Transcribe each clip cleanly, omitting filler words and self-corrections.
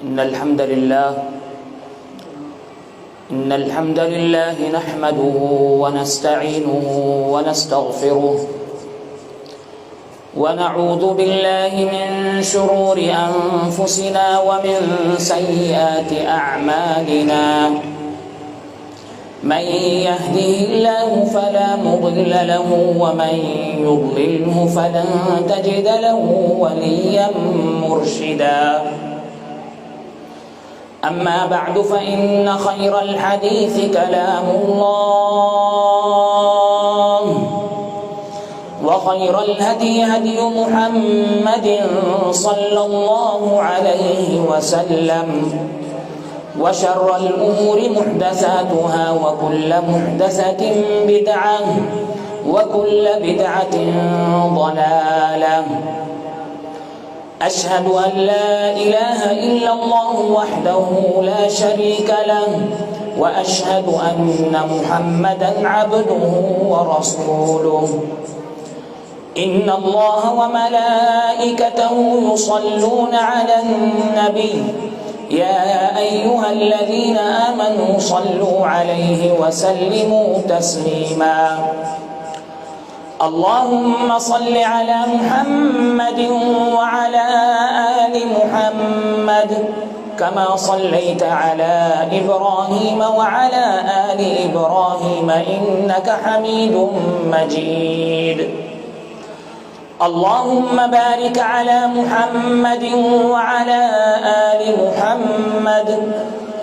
إن الحمد لله نحمده ونستعينه ونستغفره ونعوذ بالله من شرور أنفسنا ومن سيئات أعمالنا من يهده الله فلا مضل له ومن يضلله فلن تجد له وليا مرشدا أما بعد فإن خير الحديث كلام الله وخير الهدي هدي محمد صلى الله عليه وسلم وشر الأمور محدثاتها وكل محدثة بدعة وكل بدعة ضلالة أشهد أن لا إله إلا الله وحده لا شريك له وأشهد أن محمدا عبده ورسوله إن الله وملائكته يصلون على النبي يا أيها الذين آمنوا صلوا عليه وسلموا تسليما اللهم صل على محمد وعلى آل محمد كما صليت على إبراهيم وعلى آل إبراهيم إنك حميد مجيد اللهم بارك على محمد وعلى آل محمد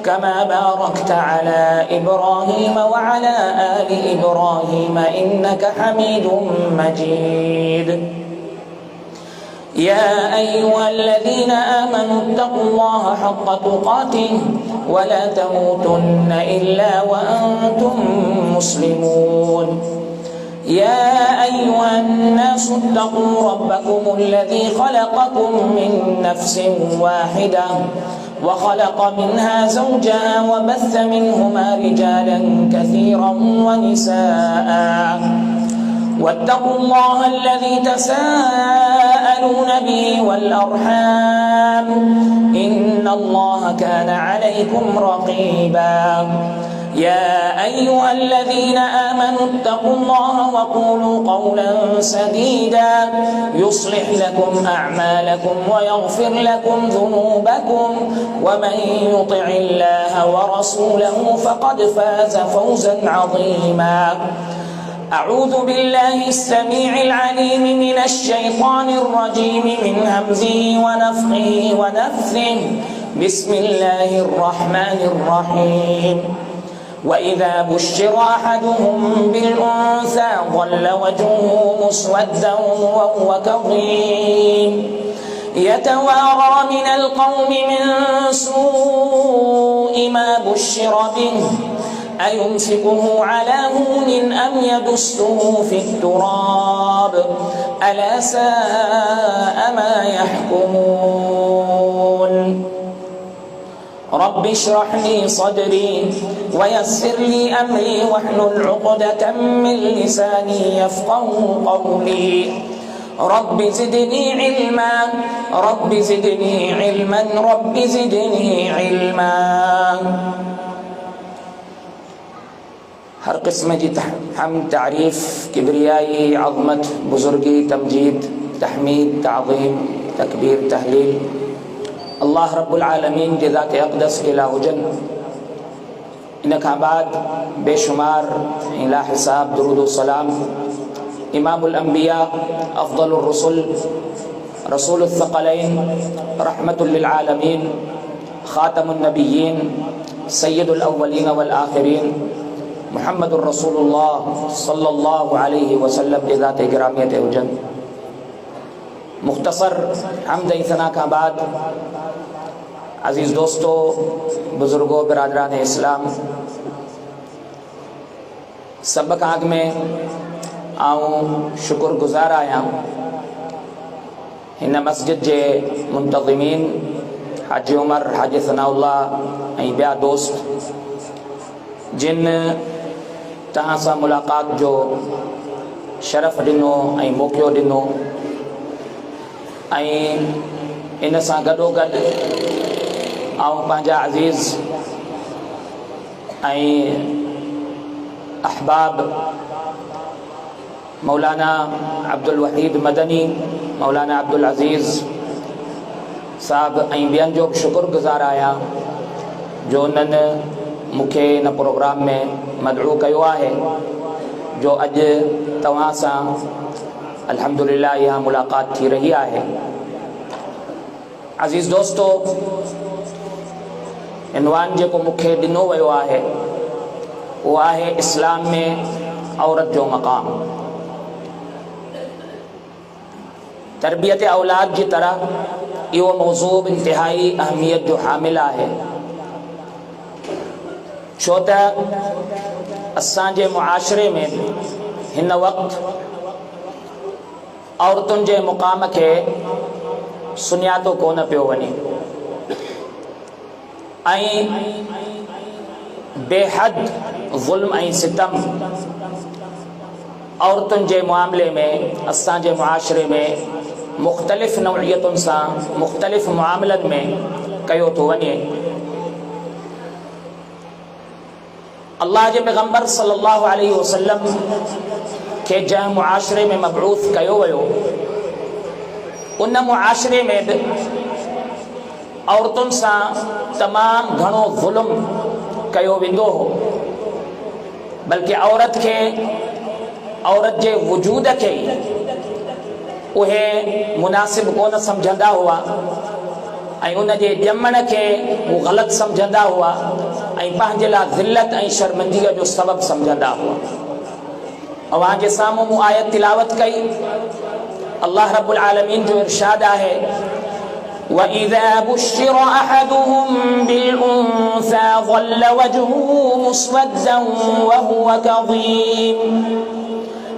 كما باركت على إبراهيم وعلى آل إبراهيم إنك حميد مجيد يا أيها الذين آمنوا اتقوا الله حق تقاته ولا تموتن إلا وأنتم مسلمون يا أيها الناس اتقوا ربكم الذي خلقكم من نفس واحدة وخلق منها زوجها وبث منهما رجالا كثيرا ونساء واتقوا الله الذي تساءلون به والأرحام إن الله كان عليكم رقيبا يا أيها الذين آمنوا اتقوا الله وقولوا قولا سديدا يصلح لكم أعمالكم ويغفر لكم ذنوبكم ومن يطع الله ورسوله فقد فاز فوزا عظيما أعوذ بالله السميع العليم من الشيطان الرجيم من همزه ونفخه ونفثه بسم الله الرحمن الرحيم وإذا بشر أحدهم بالأنثى ظل وجهه مسودا وهو كظيم يتوارى من القوم من سوء ما بشر به أيمسكه على هون أم يدسه في التراب ألا ساء ما يحكمون رب اشرح لي صدري ويسر لي أمري واحلل عقدة من لساني يفقهوا قولي رب زدني علما رب زدني علما رب زدني علما हर किस्म जी हम तारीफ़ किबरियाई अज़मत बुज़ुर्गी तमजीद तहमीद ताज़ीम तकबीर तहलील अल्लाह रब्बुल आलमीन के ज़ात अक़दस के लाहुजन इनका बाद बेशुमार इला हिसाब दुरूद व सलाम इमामुल अंबिया अफ़ज़लुर रसूल रसूलुस सक़लैन रहमतुल लिल आलमीन ख़ातमुन नबिय्यीन सय्यदुल अव्वलीन वल आखिरीन मुहम्मदुर रसूलुल्लाह सल्लल्लाहु अलैहि वसल्लम के ज़ात गिरामियत हुजन मुख्तसर हम्द इतना का बाद अज़ीज़ दोस्तों बुज़ुर्गों बिरादरान इस्लाम सबक आग में आऊँ शुक्रगुज़ार आया हिन मस्जिद जे मुंतज़िमीन हाजी उमर हाजी सनाउल्लाह ऐं ॿिया दोस्त जिन तहां सां मुलाक़ात जो शरफ़ ॾिनो ऐं मौक़ो ॾिनो ऐं इन सां गॾोगॾु आऊं पंहिंजा अज़ीज़ अहबाब मौलाना अब्दुल वहीद मदनी, मौलाना अब्दुल अज़ीज़ साहब ऐं ॿियनि जो बि शुक्रगुज़ार आहियां जो उन्हनि मूंखे इन प्रोग्राम में मदऊ कयो आहे, जो अॼु तव्हां सां अल्हम्दुलिल्लाह इहा मुलाक़ात थी रही आहे। अज़ीज़ दोस्तो, इनवान जेको मूंखे ॾिनो वियो आहे उहो आहे इस्लाम में औरत जो मक़ाम। तरबियत औलाद जी तरह इहो मौज़ू इंतहाई अहमियत जो हामिल आहे, छो त असांजे मुआशरे में हिन वक़्तु औरतुनि जे मुक़ाम खे सुञातो कोन पियो वञे ऐं बेहद ज़ुल्म ऐं सितम औरतुनि जे मामले में असांजे मुआशरे में मुख़्तलिफ़ नौइयतुनि सां मुख़्तलिफ़ मामलनि में कयो थो वञे। अल्लाह जे पैगम्बर सल्लल्लाहु अलैहि वसल्लम के जंहिं मुआशरे में मबऊस कयो वियो, उन मुआशरे में बि औरतुनि सां तमामु घणो ज़ुल्म कयो वेंदो हो, बल्कि औरत खे, औरत जे वजूद खे उहे मुनासिब कोन सम्झंदा हुआ ऐं उन जे ॼमण खे वो ग़लति सम्झंदा हुआ ऐं पंहिंजे लाइ ज़िल्लत ऐं शर्मिंदगीअ जो सबबु सम्झंदा हुआ। अव्हां जे साम्हूं मूं आयत तिलावत कई, अल्लाह रब्बुल आलमीन जो इरशाद आहे, वइज़ा बुश्शिर अहदुहुम बिलउन्सा ज़ल्ल वजहुहु मुस्वद्दन वहुव कज़ीम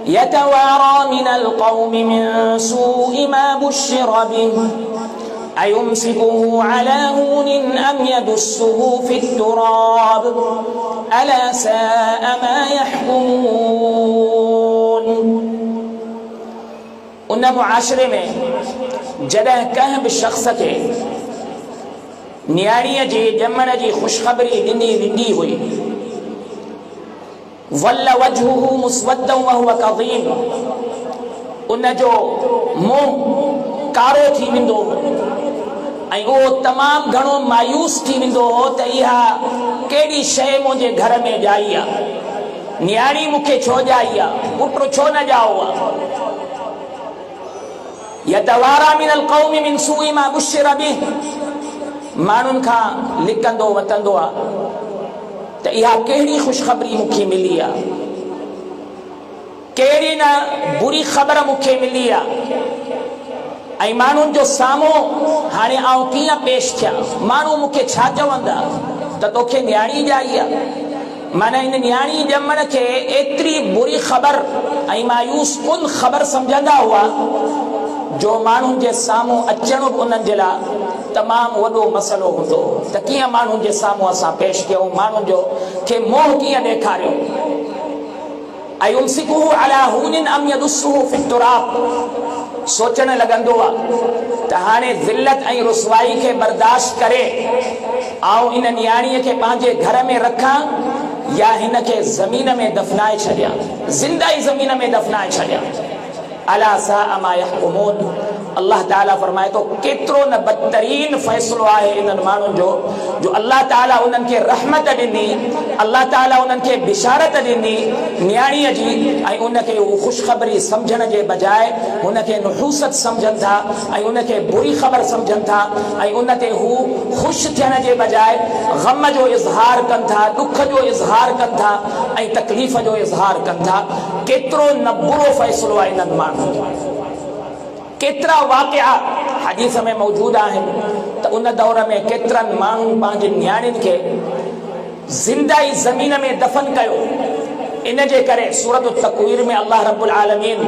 यतवारा मिनल क़ौमि मिन सूइ मा बुश्शिर बिहि अयुम्सिकुहु अला हूनिन अम यदुस्सुहु फित्तुराब अला साअ मा यहकुमून। उन मुआशरे में जॾहिं कंहिं बि शख़्स खे न्याणीअ जे ॼमण जी ख़ुशख़बरी ॾिनी वेंदी हुई, वल्ल वजहुहु मुस्वद्दन वहुव कज़ीम, उन जो मुंहुं कारो थी वेंदो हो ऐं उहो तमामु घणो मायूस थी वेंदो हो त इहा कहिड़ी शइ मुंहिंजे घर में ॼाई आहे, न्याणी मूंखे छो ॼाई आहे, पुटु छो न ॼाओ आहे। यतवारा मिनल क़ौमि मिन सूइ मा बुश्शिर बिहि, माण्हुनि खां लिकंदो वतंदो आहे त इहा कहिड़ी ख़ुशख़बरी मूंखे मिली आहे, कहिड़ी न बुरी ख़बर मूंखे मिली आहे। ऐं माण्हुनि जो साम्हूं हाणे आउं कीअं पेश थियां, माण्हू मूंखे छा चवंदा त तोखे न्याणी ॼाई आहे। माना इन न्याणी ॼमण खे एतिरी बुरी ख़बर ऐं मायूस कुन ख़बर सम्झंदा हुआ जो माण्हुनि जे साम्हूं अचणो बि उन्हनि जे लाइ तमामु वॾो मसइलो हूंदो त कीअं माण्हुनि जे साम्हूं असां पेश कयूं, माण्हुनि जो खे मोह कीअं ॾेखारियूं। अयुम्सिकुहु अला हूनिन अम यदुस्सुहु फित्तुराब, सोचण लॻंदो आहे त हाणे ज़िल्लत ऐं रुसवाई खे बर्दाश्त करे आऊं इन न्याणीअ खे पंहिंजे घर में रखां या हिन खे ज़मीन में दफ़नाए छॾियां, ज़िंदा ई ज़मीन में दफ़नाए छॾियां। अला साअ मा यहकुमून, अल्लाह ताला फरमाए तो केतिरो न बदतरीन फ़ैसिलो आहे इन्हनि माण्हुनि जो अल्लाह ताला उन्हनि खे रहमत ॾिनी, अल्लाह ताला उन्हनि खे बिशारत ॾिनी न्याणीअ जी, ऐं उनखे उहो ख़ुशख़बरी सम्झण जे बजाए हुनखे नुहूसत सम्झनि था ऐं उनखे बुरी ख़बर सम्झनि था ऐं उन ते हू ख़ुशि थियण जे बजाए ग़म जो इज़हार कनि था, ॾुख जो इज़हार कनि था ऐं तकलीफ़ जो इज़हार कनि था। केतिरो न बुरो फ़ैसिलो आहे इन्हनि माण्हुनि जो। केतिरा वाक़िआ हदीस में मौजूद आहिनि त उन दौर में केतिरनि माण्हुनि पंहिंजी न्याणियुनि खे ज़िंदा ई ज़मीन में दफ़न कयो। इन जे करे सूरत तकवीर में अल्लाह रब्बुल आलमीन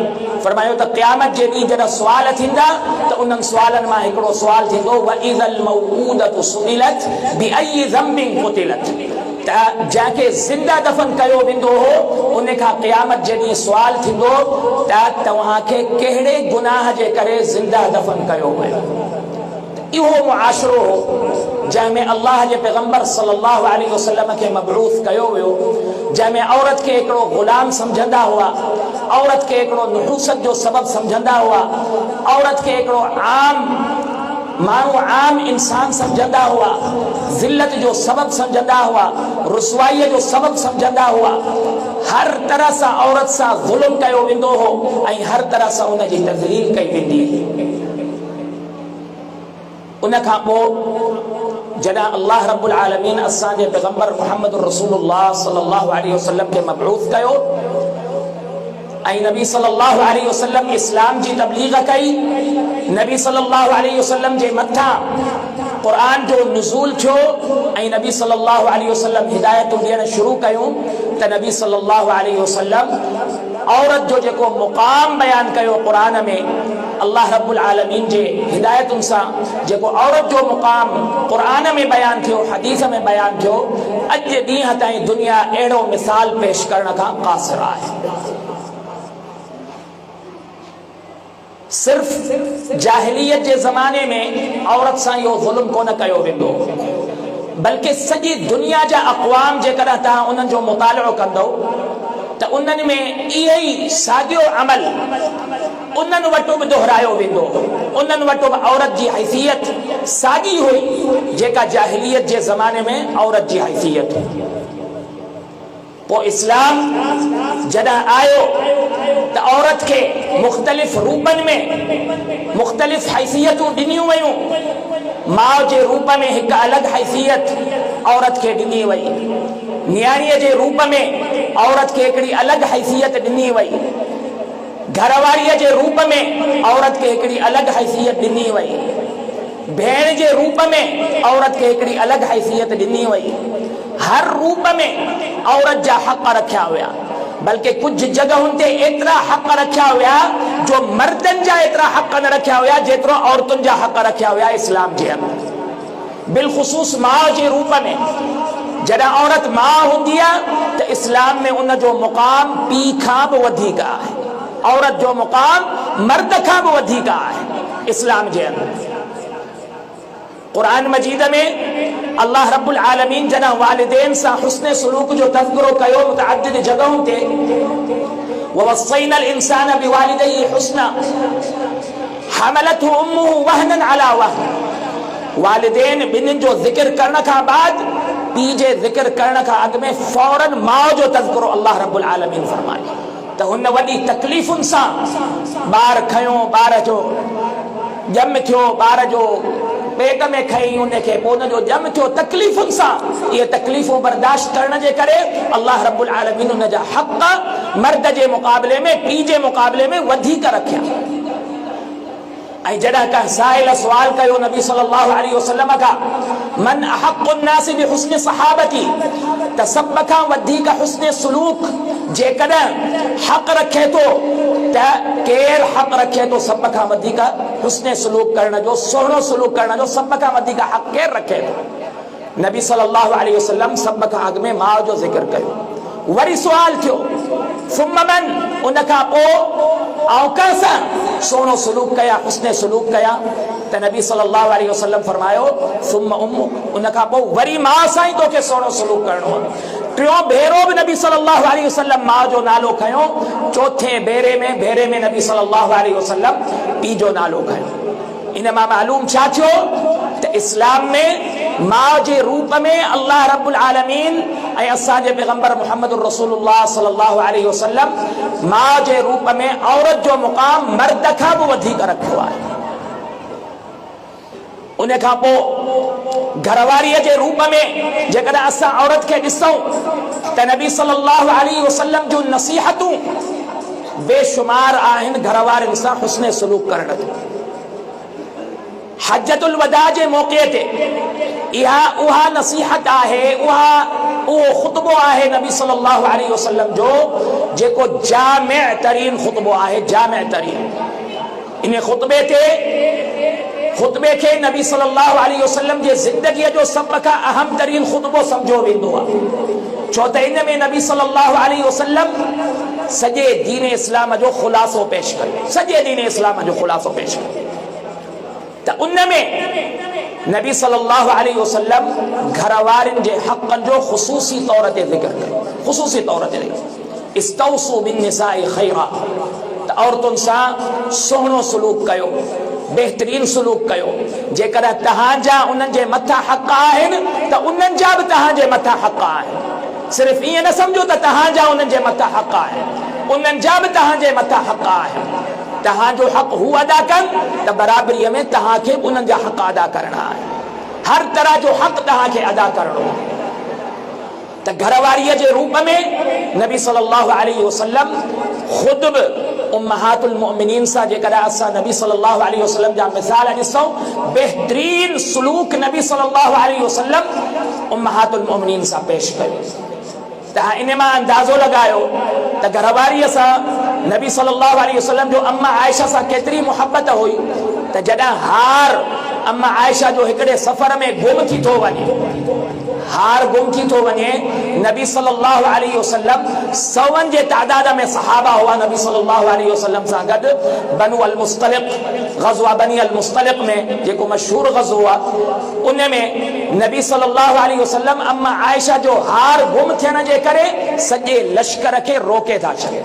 फरमायो त क़यामत जे ॾींहुं जॾहिं सुवाल थींदा त उन्हनि सुवालनि मां हिकिड़ो सुवाल थींदो, वइज़ल मौऊदतु सुइलत बिअय्यि ज़म्बिन क़ुतिलत, त जंहिंखे ज़िंदा दफ़न कयो वेंदो हो उन खां क़यामत जे ॾींहुं सुवाल थींदो त तव्हांखे कहिड़े गुनाह जे करे ज़िंदा दफ़न कयो वियो। इहो मुआशरो हो जंहिंमें अल्लाह जे पैगंबर सल्लल्लाहु अलैहि वसल्लम खे मबरूस कयो वियो, जंहिंमें औरत खे हिकिड़ो ग़ुलाम सम्झंदा हुआ, औरत खे हिकिड़ो नुहूसत जो सबब सम्झंदा हुआ, औरत खे हिकिड़ो आम माण्हू आम इंसान सम्झंदा हुआ, ज़िल्लत जो सबब सम्झंदा हुआ, रुसवाईअ जो सबब सम्झंदा हुआ। हर तरह सां औरत सां ज़ुल्म कयो वेंदो हो ऐं हर तरह सां उन जी तज़लील कई वेंदी हुई। उन खां पोइ जॾहिं अल्लाह रब्बुल आलमीन असांजे पैगंबर मुहम्मद रसूलुल्लाह सल्लल्लाहु अलैहि वसल्लम खे मबऊस कयो ऐं नबी सल्लल्लाहु अलैहि वसल्लम इस्लाम जी तबलीग कई, नबी सल्लल्लाहु अलैहि वसल्लम जे मथां क़ुरान जो नुज़ूल थियो ऐं नबी सल्लल्लाहु अलैहि वसल्लम हिदायतूं ॾियण शुरू कयूं त नबी सल्लल्लाहु अलैहि वसल्लम औरत जो जेको मुक़ाम बयान कयो क़ुरान में, अल्लाह रब्बुल आलमीन जे हिदायतुनि सां जेको औरत जो मुक़ाम क़ुरान में बयान थियो, हदीस में बयान थियो, अॼु ॾींहं ताईं दुनिया अहिड़ो मिसाल पेश करण खां क़ासिर आहे। सिर्फ जाहिलियत जे ज़माने में औरत सां इहो ज़ुल्म कोन कयो वेंदो, बल्कि सॼी दुनिया जा अक़वाम जेकॾहिं तव्हां उन्हनि जो मुतालिओ कंदो त उन्हनि में इहो ई साॻियो अमल उन्हनि वटि बि दोहरायो वेंदो, उन्हनि वटि बि औरत जी हैसियत साॻी हुई जेका जाहिलियत जे ज़माने में औरत जी हैसियत हुई। पोइ इस्लाम जॾहिं आयो त औरत खे मुख़्तलिफ़ रूपनि में मुख़्तलिफ़ हैसियतूं ॾिनियूं वयूं। माउ जे रूप में हिकु अलॻि हैसियत औरत खे ॾिनी वई, नियाणीअ जे रूप में औरत खे हिकिड़ी अलॻि हैसियत ॾिनी वई, घरवारीअ जे रूप में औरत खे हिकिड़ी अलॻि हैसियत ॾिनी वई, भेण जे रूप में औरत खे हिकिड़ी अलॻि हैसियत ॾिनी वई। हर रूप में औरत जा हक़ रखिया हुआ, बल्कि कुछ जगहुनि ते एतिरा हक़ रखिया हुआ जो मर्दनि जा एतिरा हक़ न रखिया हुआ जेतिरो औरतुनि जा हक़ रखिया हुआ इस्लाम जे अंदरि। बिलख़ुसूस माउ जे रूप में जॾहिं औरत माउ हूंदी आहे त इस्लाम में उन जो मुक़ाम पीउ खां बि वधीक आहे, औरत जो मुक़ाम मर्द खां बि वधीक आहे इस्लाम जे अंदरि। क़ुरान मजीद में अल्लाह रब्बुल आलमीन जॾहिं वालिदैन सां हुस्न सुलूक जो तज़किरो कयो मुतअद्दिद जगहों ते, ववस्सैनल इंसान बिवालिदैहि हुस्ना हमलतहु उम्मुहु वहनन अला वहन। वालिदैन ॿिन्हिनि जो ज़िक्र करण खां बाद पीउ जे ज़िक्र करण खां अॻु में फौरन माउ जो तज़किरो अल्लाह रब्बुल आलमीन फरमायो त हुन वॾी तकलीफ़ुनि सां ॿार खयो, ॿार जो ॼम थियो, ॿार जो पेट में खई उनखे पोइ उनजो ॼम थियो, तकलीफ़ुनि सां इहे तकलीफ़ूं बर्दाश्त करण जे करे अल्लाह रब्बुल आलमीन उन जा हक़ मर्द जे मुक़ाबले में पीउ जे मुक़ाबले में वधीक रखिया। ऐं जॾहिं कंहिं साइल सुवाल कयो नबी सल्लल्लाहु अलैहि वसल्लम खां, मन अहक़्क़ुन नास बिहुस्नि सहाबती, त सभ खां वधीक हुस्न सुलूक जेकॾहिं हक़ रखे थो त केरु हक़ रखे थो, सभ खां वधीक हुस्न सुलूक करण जो, सुहिणो सुलूक करण जो सभ खां वधीक हक़ केरु रखे थो? नबी सल्लल्लाहु अलैहि वसल्लम सभ खां अॻु में माउ जो ज़िक्र कयो। वरी सुवाल थियो सुम्म मन, उन खां पोइ ऐं कंहिंसां सुहिणो सुलूक कया, हुस्न सुलूक कया त नबी सल्लल्लाहु अलैहि वसल्लम फरमायो सुम्म उम्मुक, उन खां पोइ वरी माउ सां ई तोखे सुहिणो सुलूक करणो आहे। टियों भेरो बि नबी सल्लल्लाहु अलैहि वसल्लम माउ जो नालो खयो, चौथे भेरे में नबी सल्लल्लाहु अलैहि वसल्लम पीउ जो नालो खयो। इन मां मालूम छा थियो त इस्लाम में माउ जे रूप में अल्लाह रब्बुल आलमीन ऐं असांजे पैगंबर मुहम्मद रसूलुल्लाह सल्लल्लाहु अलैहि वसल्लम माउ जे रूप में औरत जो मुक़ाम मर्द खां बि वधीक रखियो आहे। उन खां पोइ घरवारीअ जे रूप में जेकॾहिं असां औरत खे ॾिसूं त नबी सल्लल्लाहु अलैहि वसल्लम जूं नसीहतूं बेशुमार आहिनि घरवारनि सां हुस्न सुलूक करण जो। हज्जतुल वदा जे मौक़े ते उहा नसीहत आहे, उहो ख़ुतबो आहे नबी सल्लल्लाहु अलैहि वसल्लम जो जेको जामे तरीन ख़ुतबो आहे, जामे तरीन। इन ख़ुतबे खे नबी सल्लल्लाहु अलैहि वसल्लम जे ज़िंदगीअ जो सभ खां अहम तरीन ख़ुतबो सम्झो वेंदो आहे, छो त इन में नबी सल्लल्लाहु अलैहि वसल्लम सॼे दीन इस्लाम जो ख़ुलासो पेश कयो, सॼे दीन इस्लाम जो ख़ुलासो पेश कयो। त उन में नबी सल्लल्लाहु अलैहि वसल्लम घर वारनि जे हक़नि जो ख़ुसूसी तौर ते ज़िक्र कयो, ख़ुसूसी तौर ते इस्तौसू बिन्निसाई खैरा, त औरतुनि सां सुहिणो सलूक कयो, बेहतरीन सलूक कयो। जेकर तव्हांजा उन्हनि जे मथां हक़ आहिनि त उन्हनि जा बि तव्हांजे मथां हक़ आहिनि। सिर्फ़ु ईअं न सम्झो त तव्हांजा उन्हनि जे मथां हक़ आहिनि, उन्हनि जा बि तव्हांजे मथां हक़ आहिनि। तव्हांजो हक़ हू अदा कनि त बराबरीअ में तव्हांखे उन्हनि जा हक़ अदा करणा आहिनि। हर तरह जो हक़ तव्हांखे अदा करणो आहे। त घरवारीअ जे रूप में नबी सल्लल्लाहु अलैहि वसल्लम ख़ुद बि उम्महातुल मोमिनीन सां जेकर असां नबी सल्लल्लाहु अलैहि वसल्लम जा मिसाल ॾिसूं, बेहतरीन सलूक नबी सल्लल्लाहु अलैहि वसल्लम उम्महातुल मोमिनीन सां पेश कयो। तव्हां इन मां अंदाज़ो लॻायो त घरवारीअ सां नबी सल्लल्लाहु अलैहि वसल्लम जो अम्मा आयशा सां केतिरी मुहबत हुई त जॾहिं हार अम्मा आयशा जो हिकिड़े सफ़र में गुम थी थो वञे, हार गुम थी थो वञे, नबी सल्लल्लाहु अलैहि वसल्लम सौनि जे तादाद में सहाबा हुआ नबी सल्लल्लाहु अलैहि वसल्लम सां गॾु बनु अल मुस्तलिक, ग़ज़वा बनी अल मुस्तलिक में जेको मशहूर ग़ज़वो आहे, उन में नबी सल्लल्लाहु अलैहि वसल्लम अम्मा आयशा जो हार गुम थियण जे करे सॼे लश्कर खे रोके था छॾे।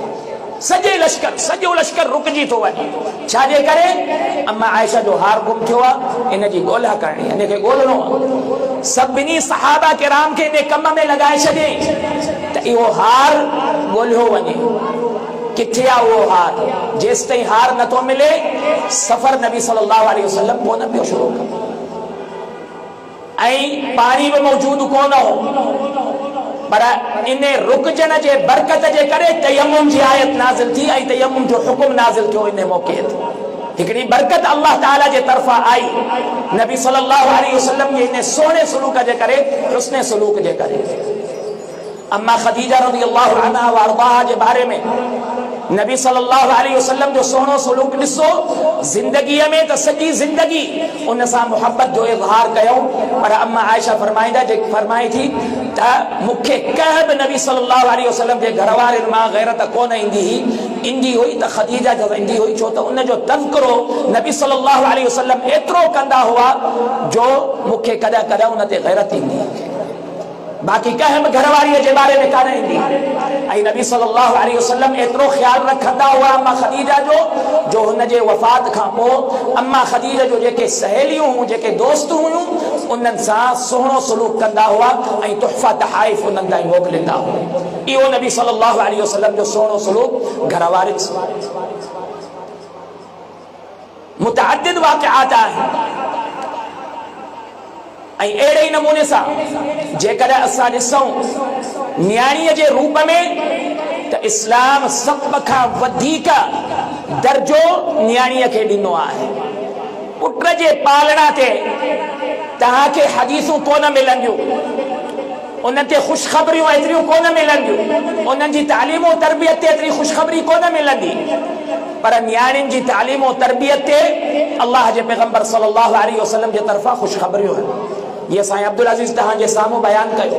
सॼो लश्कर रुकजी थो वञे। छाजे करे? अम्मा आयशा जो हार गुम थियो आहे, इन जी ॻोल्हा करणी, इन खे ॻोल्हणो आहे। सभिनी सहाबा किराम खे इन कम में लॻाए छॾियईं त इहो हार ॻोल्हियो वञे। किथे आहे उहो हार? जेसि ताईं हार नथो मिले सफ़र नबी सल्लल्लाहु अलैहि वसल्लम कोन पियो शुरू कयो। ऐं पाणी बि मौजूदु कोन हो, पर इन रुकजण जे बरकत जे करे तयम्मुम जी आयत नाज़िल थी ऐं तयम्मुम जो हुकुम नाज़िल थियो। इन मौक़े ते हिकिड़ी बरकत अल्लाह ताला जे तरफ़ां आई नबी सल्लल्लाहु अलैहि वसल्लम जे इन सोने सलूक जे करे, हुस्ने सलूक जे करे। अम्मा खदीजा रज़ियल्लाहु अन्हा व अर्ज़ाहा जे बारे में नबी सल्लल्लाहु अलैहि वसल्लम जो सोनो सलूक ॾिसो, ज़िंदगीअ में त सॼी ज़िंदगी उन सां मुहबत जो इज़हार कयो, पर अम्मा आयशा फरमाए थी त मूंखे कंहिं बि नबी सल्लल्लाहु अलैहि वसल्लम जे घर वारनि मां गैरत कोन ईंदी हुई त खदीजा जो ईंदी हुई, छो त उनजो तज़किरो नबी सल्लल्लाहु अलैहि वसल्लम एतिरो कंदा हुआ जो मूंखे कॾहिं कॾहिं उन ते गैरत ईंदी। बाक़ी कंहिं बि घरवारीअ जे बारे में कान ईंदी। ऐं नबी सल्लल्लाहु अलैहि वसल्लम एतिरो ख़्यालु रखंदा हुआ अम्मा खदीजा जो हुन जे वफ़ात खां पोइ अम्मा खदीजा जो जेके सहेलियूं हुयूं, जेके दोस्त हुयूं, उन्हनि सां सुहिणो सलूक कंदा हुआ ऐं तुहफ़ा तहाइफ़ उन्हनि ताईं मोकिलींदा हुआ। इहो नबी सल्लल्लाहु अलैहि वसल्लम जो सुहिणो सलूक घरवारनि सां। मुतअद्दिद वाक़िआत आहिनि ऐं अहिड़े ई नमूने सां जेकॾहिं असां ॾिसूं न्याणीअ जे रूप में त इस्लाम सभ खां वधीक दर्जो न्याणीअ खे ॾिनो आहे। पुट जे पालणा ते तव्हांखे हदीसूं कोन मिलंदियूं, उन्हनि ते ख़ुशख़बरियूं एतिरियूं कोन मिलंदियूं, उन्हनि जी तालीम और तरबियत ते एतिरी ख़ुशख़बरी कोन मिलंदी, पर न्याणियुनि जी तालीम और तरबियत ते अल्लाह जे पैगंबर सल्लल्लाहु अलैहि वसल्लम जे तरफ़ां ख़ुशख़बरियूं आहिनि। ये साईं अब्दुल अज़ीज़ तव्हांजे साम्हूं बयान कयो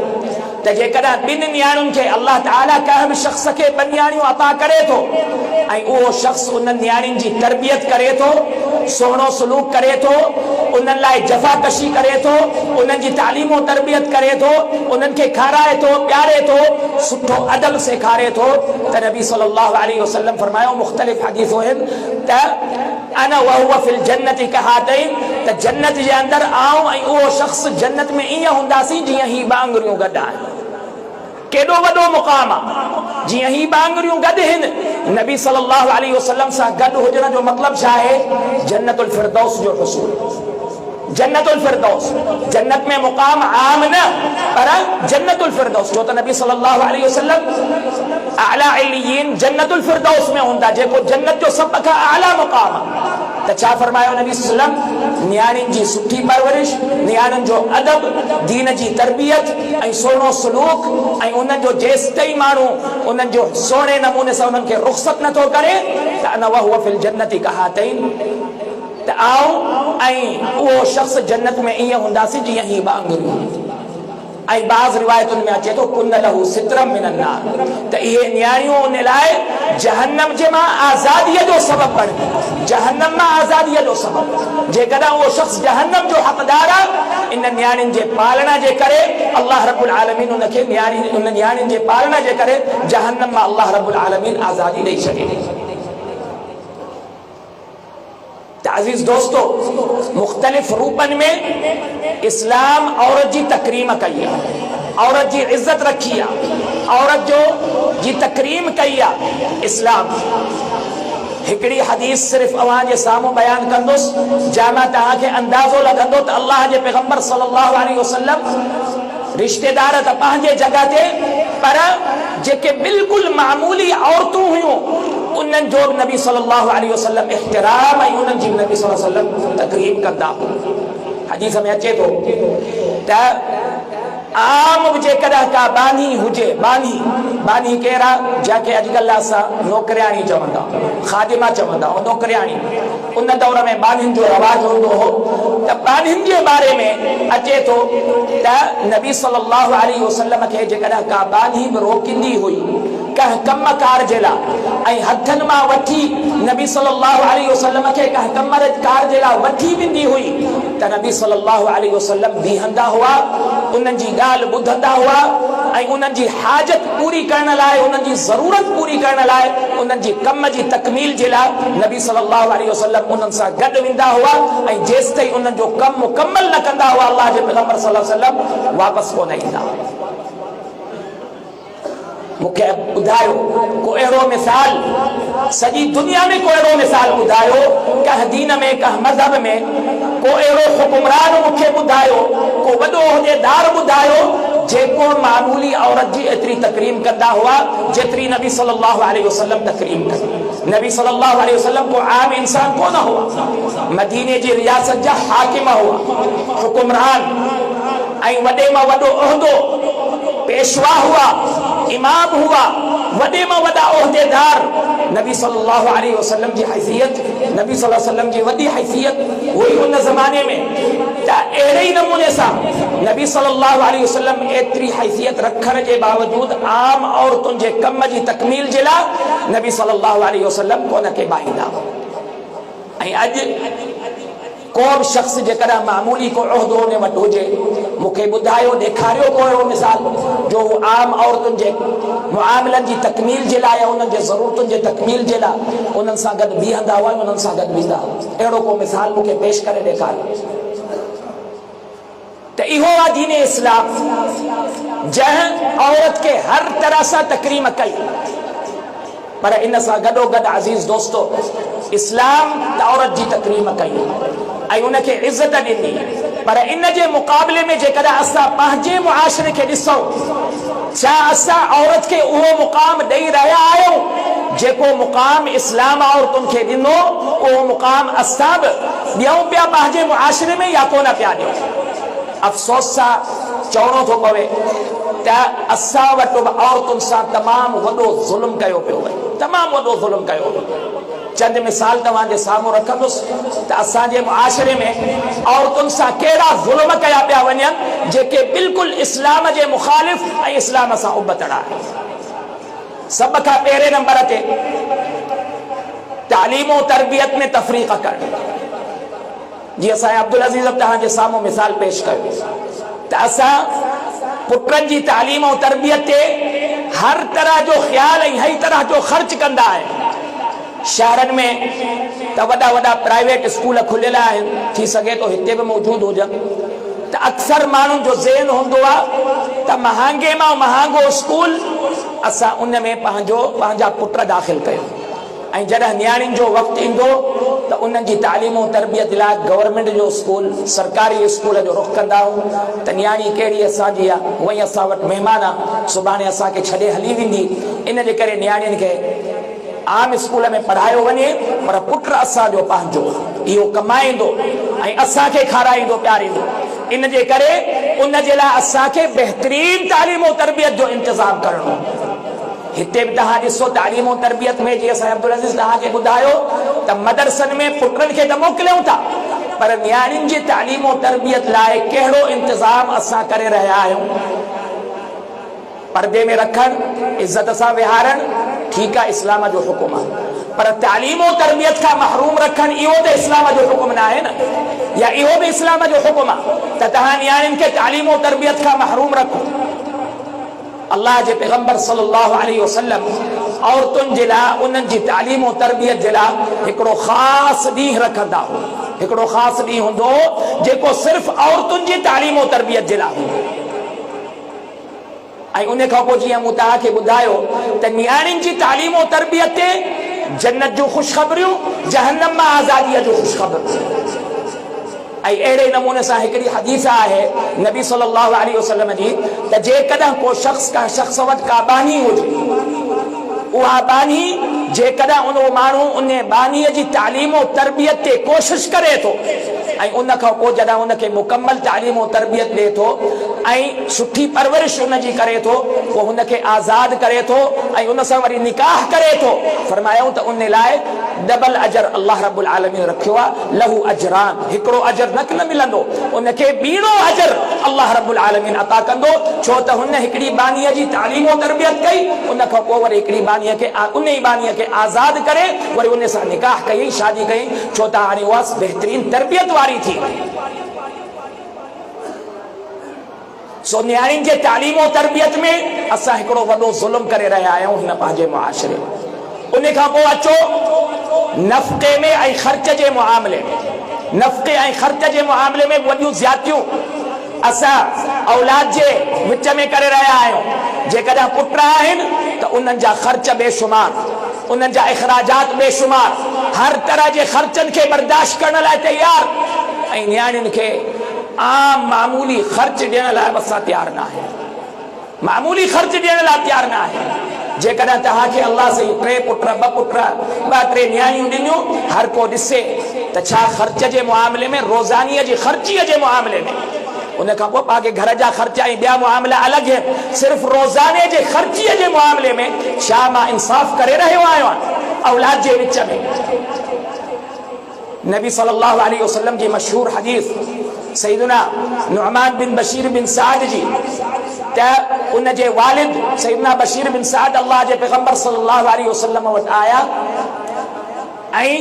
त जेकॾहिं ॿिनि न्याणियुनि खे अल्लाह ताला कंहिं बि शख़्स खे ॿ न्याणियूं अता करे थो ऐं उहो शख़्स उन्हनि न्याणियुनि जी तरबियत करे थो, सुहिणो सलूक करे थो, उन्हनि लाइ जफ़ाकशी करे थो, उन्हनि जी तालीम और तरबियत करे थो, उन्हनि खे खाराए थो, प्यारे थो, सुठो अदब सेखारे थो, त नबी सल्लल्लाहु अलैहि वसल्लम फरमायो, मुख़्तलिफ़ हदीसूं आहिनि त अना व हुव फिल जन्नति कहातैन, त जन्नत जे अंदरि आऊं ऐं उहो शख़्स जन्नत में ईअं हूंदासीं जीअं ही ॿ आङुरियूं गॾु आहिनि। केॾो वॾो मुक़ाम आहे, जीअं ही ॿ आङुरियूं गॾु आहिनि। नबी सल्लल्लाहु अलैहि वसल्लम सां गॾु हुजण जो मतिलबु छा आहे? जन्नतुल फिरदौस जो हुसूल। जन्नतुल फिरदौस, जन्नत में मुक़ाम आम न पर जन्नतुल फिरदौस, जो त नबी सल्लल्लाहु अलैहि वसल्लम आला इल्लियीन जन्नतुल फिरदौस में हूंदा, जेको जन्नत जो सभ खां आला मुक़ाम आहे। त छा फरमायो नबी सल्लम? न्याणियुनि जी सुठी परवरिश, न्याणियुनि जो अदब, दीन जी तरबियत ऐं सुहिणो सलूक, ऐं उन्हनि जो जेसि ताईं माण्हू उन्हनि जो सुहिणे नमूने सां उन्हनि खे रुख़सत नथो करे त अना व हुव फिल जन्नति कहातैन, त आऊं ऐं उहो शख़्स जन्नत में ईअं हूंदासीं जीअं ही ॿ आङुरियूं। ऐं बाज़ रिवायतुनि में अचे थो कुन लहू सित्रम मिनन नार, त इहे न्याणियूं उन लाइ जहन्नम जे मां आज़ादीअ जो सबबु बणियूं, जहन्नम मां आज़ादीअ जो सबबु। जेकॾहिं उहो शख़्स जहन्नम जो हक़दार आहे, इन न्याणियुनि जे पालना जे करे अल्लाह रब्बुल आलमीन उनखे उन न्याणियुनि जे पालना जे करे जहन्नम मां अल्लाह रब्बुल आलमीन आज़ादी ॾेई छॾे। अजीज दोस्तों, मुख्तलिफ रूपन में इस्लाम औरत जी तकरीम कई है, औरत जी इज्जत रखी है, औरत जो जी तकरीम कई है इस्लाम। हिकड़ी हदीस सिर्फ अवां जे साम्हूं बयान कंदुसि, जंहिंमां तव्हांखे अंदाज़ो लॻंदो त अल्लाह जे पैगंबर सल्लल्लाहु अलैहि वसल्लम रिश्तेदार त पंहिंजे जगह ते, पर जेके बिल्कुलु मामूली औरतूं हुयूं उन्हनि जो नबी सल्लल्लाहु अलैहि वसल्लम इख्तिराम ऐं उन्हनि जी नबी सल्लल्लाहु अलैहि वसल्लम तकरीम कंदा। हदीस में अचे थो त आम जेकॾहिं का बानी हुजे, बानी केरु आहे? जंहिंखे अॼुकल्ह असां नौकरियाणी चवंदा, ख़ादिमा चवंदा, नौकरियाणी। उन दौर में बानियुनि जो रवाज हूंदो हो त बानियुनि जे बारे में अचे थो त नबी सल्लल्लाहु अलैहि वसल्लम खे जेकॾहिं का बानी बि रोकींदी हुई कंहिं कम कार जे लाइ ऐं हथनि मां वठी नबी सल्लल्लाहु अलैहि वसल्लम खे कंहिं कम कार जे लाइ वठी वेंदी हुई त नबी सल्लल्लाहु अलैहि वसल्लम बीहंदा हुआ, उन्हनि जी ॻाल्हि ॿुधंदा हुआ ऐं उन्हनि जी हाजत पूरी करण लाइ, उन्हनि जी ज़रूरत पूरी करण लाइ, उन्हनि जी कम जी तकमील जे लाइ नबी सल्लल्लाहु अलैहि वसल्लम उन्हनि सां गॾु वेंदा हुआ ऐं जेसि ताईं उन्हनि जो कमु मुकम्मल न कंदा हुआ अल्लाह जे पैगंबर सल्लल्लाहु अलैहि वसल्लम वापसि कोन ईंदा। मूंखे ॿुधायो को अहिड़ो मिसाल, सॼी दुनिया में को अहिड़ो मिसाल ॿुधायो, कंहिं दीन में, कंहिं मज़हब में को अहिड़ो हुकुमरान मूंखे ॿुधायो, को वॾो उहिदेदार ॿुधायो जेको मामूली औरत जी एतिरी तकरीम कंदा हुआ जेतिरी नबी सल्लल्लाहु अलैहि वसल्लम तकरीम कई। नबी सल्लल्लाहु अलैहि वसल्लम को आम इंसान कोन हुआ, मदीने जी रियासत जा हाकिम हुआ, हुकुमरान ऐं वॾे मां वॾो उहिदो, पेशवा हुआ, इमाम हुआ, वॾे मां वॾा उहिदेदार। नबी सल्लल्लाहु अलैहि वसल्लम जी हैसियत, नबी सल्लल्लाहु अलैहि वसल्लम जी वॾी हैसियत हुई उन ज़माने में। त अहिड़े ई नमूने सां नबी सल्लल्लाहु अलैहि वसल्लम एतिरी हैसियत रखण जे बावजूदि आम औरतुनि जे कम जी तकमील जे लाइ नबी सल्लल्लाहु अलैहि वसल्लम कोन खे ॿाहींदा। ऐं अॼु को बि शख़्स जेकॾहिं मामूली को उहिदो उन वटि हुजे, मूंखे ॿुधायो, ॾेखारियो को अहिड़ो मिसाल जो आम औरतुनि जे मुआमलनि जी तकमील जे लाइ, उन्हनि जे ज़रूरतुनि जे तकमील जे लाइ उन्हनि सां गॾु बीहंदा हुआ, उन्हनि सां गॾु वेंदा हुआ। अहिड़ो को मिसाल मूंखे पेश करे ॾेखारियो। त इहो आहे दीन इस्लाम, जंहिं औरत खे हर तरह सां तकरीम कई। पर इन सां गॾोगॾु अज़ीज़ दोस्तो, इस्लाम त औरत जी तकरीम कई ऐं उनखे इज़त ॾिनी, पर इन जे मुक़ाबले में जेकॾहिं असां पंहिंजे मुआशरे खे ॾिसूं, छा असां औरत खे उहो मुक़ाम ॾेई रहिया आहियूं जेको मुक़ाम इस्लाम औरतुनि खे ॾिनो? उहो मुक़ाम असां बि ॾियूं पिया पंहिंजे मुआशरे में या कोन पिया ॾियूं? अफ़सोस सां चवणो थो पवे त असां वटि बि औरतुनि सां तमामु वॾो ज़ुल्म कयो पियो वञे, तमामु वॾो ज़ुल्म कयो पियो। चंद मिसाल तव्हांजे साम्हूं रखंदुसि त असांजे मुआशरे में औरतुनि सां कहिड़ा ज़ुल्म कया पिया वञनि जेके बिल्कुलु इस्लाम जे मुख़ालिफ़ ऐं इस्लाम सां उबतड़ा आहिनि। सभ खां पहिरें नंबर ते तालीम ऐं तरबियत में तफ़रीक़ करणु। जीअं असांजे अब्दुल अज़ीज़ तव्हांजे साम्हूं मिसाल पेश कयो त असां पुटनि जी तालीम ऐं तरबियत ते हर तरह जो ख़्याल ऐं हर तरह जो ख़र्च कंदा आहिनि। शहरनि में त वॾा वॾा प्राइवेट स्कूल खुलियल आहिनि, थी सघे थो हिते बि मौजूदु हुजनि। त अक्सर माण्हुनि जो ज़हन हूंदो आहे त महांगे मां महांगो स्कूल असां उन में पंहिंजा पुट दाख़िल कयूं ऐं जॾहिं न्याणियुनि जो वक़्तु ईंदो त उन्हनि जी तालीम ऐं तरबियत लाइ गवर्नमेंट जो स्कूल, सरकारी स्कूल जो रुख़ कंदा आहियूं। त न्याणी कहिड़ी असांजी आहे, उहा ई असां वटि महिमान आहे, सुभाणे असांखे छॾे हली वेंदी। इन जे करे न्याणियुनि खे आम स्कूल में पढ़ायो वञे, पर पुट असांजो पंहिंजो इहो कमाईंदो ऐं असांखे खाराईंदो प्यारींदो। इन जे करे उन जे लाइ असांखे बहितरीन तालीम ऐं तरबियत जो इंतज़ाम करणो। हिते बि तव्हां ॾिसो तालीम ऐं तरबियत में जीअं असां अब्दुल अज़ीज़ तव्हांखे ॿुधायो त मदरसनि में पुटनि खे त मोकिलियूं था, पर नियाणियुनि जी तालीम और तरबियत लाइ कहिड़ो इंतज़ाम असां करे रहिया आहियूं? पर्दे में रखण, इज्जत सां विहारण, ठीक है, इस्लाम जो हुक्म है। पर तालीम और तरबियत का महरूम रखण, इहो तो इस्लाम जो हुक्म ना है न, या इहो भी इस्लाम जो हुक्म है त तहां नियाणियुनि के तालीम और तरबियत का महरूम रखो। अल्लाह के पैगंबर सल्लल्लाहु अलैहि वसल्लम औरतुनि जे लाइ उन्हनि जी तालीम और तरबियत जे लाइ हिकिड़ो ख़ासि ॾींहुं रखंदा हो। हिकिड़ो ख़ासि ॾींहुं हूंदो जेको सिर्फ़ औरतुनि जी तालीम और तरबियत जे लाइ हूंदो। ऐं उन खां पोइ जीअं मूं तव्हांखे ॿुधायो त नियाणियुनि जी तालीम और तरबियत ते जन्नत जूं ख़ुशख़बरियूं, जहन्नम मां आज़ादीअ जूं ख़ुशख़बरियूं। ऐं अहिड़े नमूने सां हिकिड़ी हदीस आहे नबी सल्लल्लाहु अलैहि वसल्लम जी त जेकॾहिं को शख़्स वटि का बानी हुजे, उहा बानी जेकॾहिं उन माण्हू उन बानीअ जी तालीम और तरबियत ते कोशिशि करे थो ऐं उन खां पोइ जॾहिं उनखे मुकमल तालीम और तरबियत ॾिए थो ऐं सुठी परवरिश उनजी करे थो, पोइ हुनखे आज़ाद करे थो ऐं उन सां वरी निकाह करे थो, फरमायूं त उन लाइ डबल अजर अल्लाह रब्बुल आलमीन रखियो आहे। लहू अजरान, हिकिड़ो अजर न मिलंदो, उनखे ॿीणो अजर अल्लाह रब्बुल आलमीन अता कंदो, छो त हुन हिकिड़ी बानीअ जी तालीम और तरबियत कई, उन खां पोइ वरी हिकिड़ी बानीअ खे उन ई बानीअ खे आज़ाद करे वरी उन सां निकाह कई, शादी कई, छो त हाणे उहा बहितरीन तरबियत वारी थी। सो नियाणियुनि जे तालीम और तरबियत में असां हिकिड़ो वॾो ज़ुल्म करे रहिया आहियूं हिन पंहिंजे मुआशरे। उन खां पोइ अचो नफ़क़े में ऐं ख़र्च जे मुआमले में, नफ़क़े ऐं ख़र्च जे मुआमले में वॾियूं ज़्यादतियूं असां औलाद जे विच में करे रहिया आहियूं। जेकॾहिं पुट आहिनि त उन्हनि जा ख़र्च बेशुमार, उन्हनि जा इख़राजात बेशुमार, हर तरह जे ख़र्चनि खे बर्दाश्त करण लाइ तयार, ऐं नियाणियुनि खे आम मामूली ख़र्च ॾियण लाइ असां तयार न आहियूं, मामूली ख़र्च ॾियण लाइ तयार न आहियूं। जेकॾहिं तव्हांखे अल्लाह से 3 पुट 2 पुट 2-3 नियाणियूं ॾिनियूं, हर को ॾिसे त छा ख़र्च जे मुआमले में, रोज़ानीअ जी ख़र्चीअ जे मुआमले में, उन खां पोइ पाके घर जा ख़र्च ऐं ॿिया मुआमला अलॻि आहिनि, सिर्फ़ रोज़ाने जे ख़र्चीअ जे मुआमले में छा मां इंसाफ़ करे रहियो आहियां औलाद जे विच में? नबी सल्लल्लाहु अलैहि वसल्लम जी मशहूर हदीस सैयदना नुअमान बिन बशीर बिन साद जी, त उन जे वालिद सैयदना बशीर बिन साद अल्लाह जे पैगंबर सल्लल्लाहु अलैहि वसल्लम वटि आया ऐं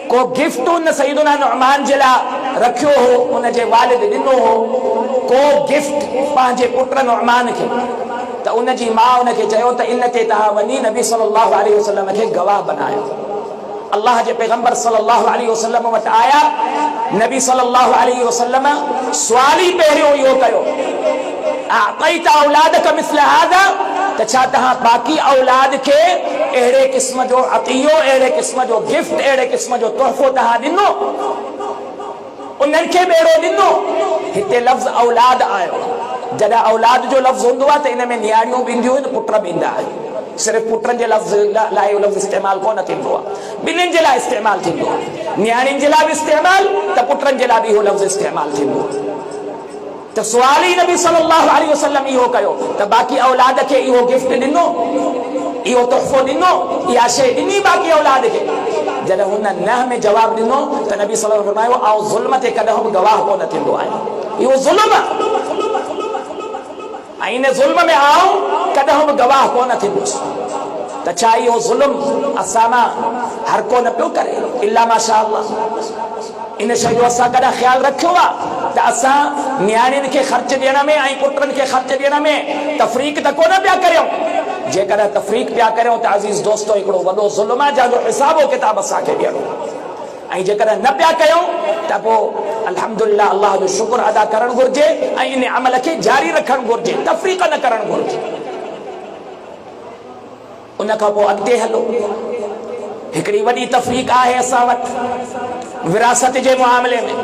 को गिफ्ट उन सैयदना नुअमान जे लाइ रखियो हो, उन जे वालिद ॾिनो हो को गिफ्ट पंहिंजे पुट नुअमान खे, त उन जी माउ उनखे चयो त इन ते तव्हां वञी नबी सल्लल्लाहु अलैहि वसल्लम खे गवाह बनायो। अल्लाह के पैगंबर सल्लल्लाहु अलैहि वसल्लम वटि आया, नबी सल्लल्लाहु अलैहि वसल्लम सवाल ही पहिरियों इहो कयो, अअतैत औलादक मिस्ल हादा, त छा तव्हां बाक़ी औलाद खे अहिड़े क़िस्म जो अतियो, अहिड़े क़िस्म जो गिफ्ट, अहिड़े क़िस्म जो तोहफ़ो तव्हां ॾिनो, उन्हनि खे ॿेड़ो ॾिनो? हिते लफ़्ज़ औलाद आयो, जॾहिं औलाद जो लफ़्ज़ हूंदो आहे त इन में नियाणियूं बि ईंदियूं आहिनि, पुट बि ईंदा आहिनि, सिर्फ़ पुटनि जे लफ़्ज़ लाइ इहो लफ़्ज़ इस्तेमालु कोन थींदो आहे, ॿिन्हिनि जे लाइ इस्तेमालु थींदो आहे, नियाणियुनि जे लाइ बि इस्तेमालु त पुटनि जे लाइ बि इहो लफ़्ज़ इस्तेमालु थींदो आहे। त सुवाल ई नबी सल्लल्लाहु अलैहि वसल्लम इहो कयो त बाक़ी औलाद खे इहो गिफ्ट ॾिनो, इहो तोहफ़ो ॾिनो, इहा शइ ॾिनी बाक़ी औलाद खे? जॾहिं हुन न में जवाबु ॾिनो त नबी सल्लल्लाहु अलैहि वसल्लम फरमायो, आउं ज़ुल्म ते कॾहिं बि गवाह कोन थींदो आहियां, इहो ज़ुल्म आहे ऐं इन ज़ुल्म में आउं कॾहिं बि गवाह कोन थींदुसि। त छा इहो ज़ुल्म असां मां हर को न पियो करे? इल्ला माशा अल्लाह। इन शइ जो असां कॾहिं ख़्यालु रखियो आहे त असां नियाणियुनि खे ख़र्च ॾियण में ऐं पुटनि खे ख़र्च ॾियण में तफ़रीक़ त कोन पिया करियूं? जेकॾहिं तफ़रीक़ पिया करियूं त अज़ीज़ दोस्तो हिकिड़ो वॾो ज़ुल्म आहे जंहिंजो हिसाबो किताब असांखे ॾियणो, ऐं जेकॾहिं न पिया कयूं त पोइ अल्हम्दुलिल्लाह अल्लाह जो शुक्र अदा करणु घुरिजे ऐं इन अमल खे जारी रखणु घुरिजे, तफ़रीक़ न करणु घुरिजे। उन खां पोइ अॻिते हलो, हिकिड़ी वॾी तफ़रीक़ आहे असां वटि विरासत जे मुआमले में,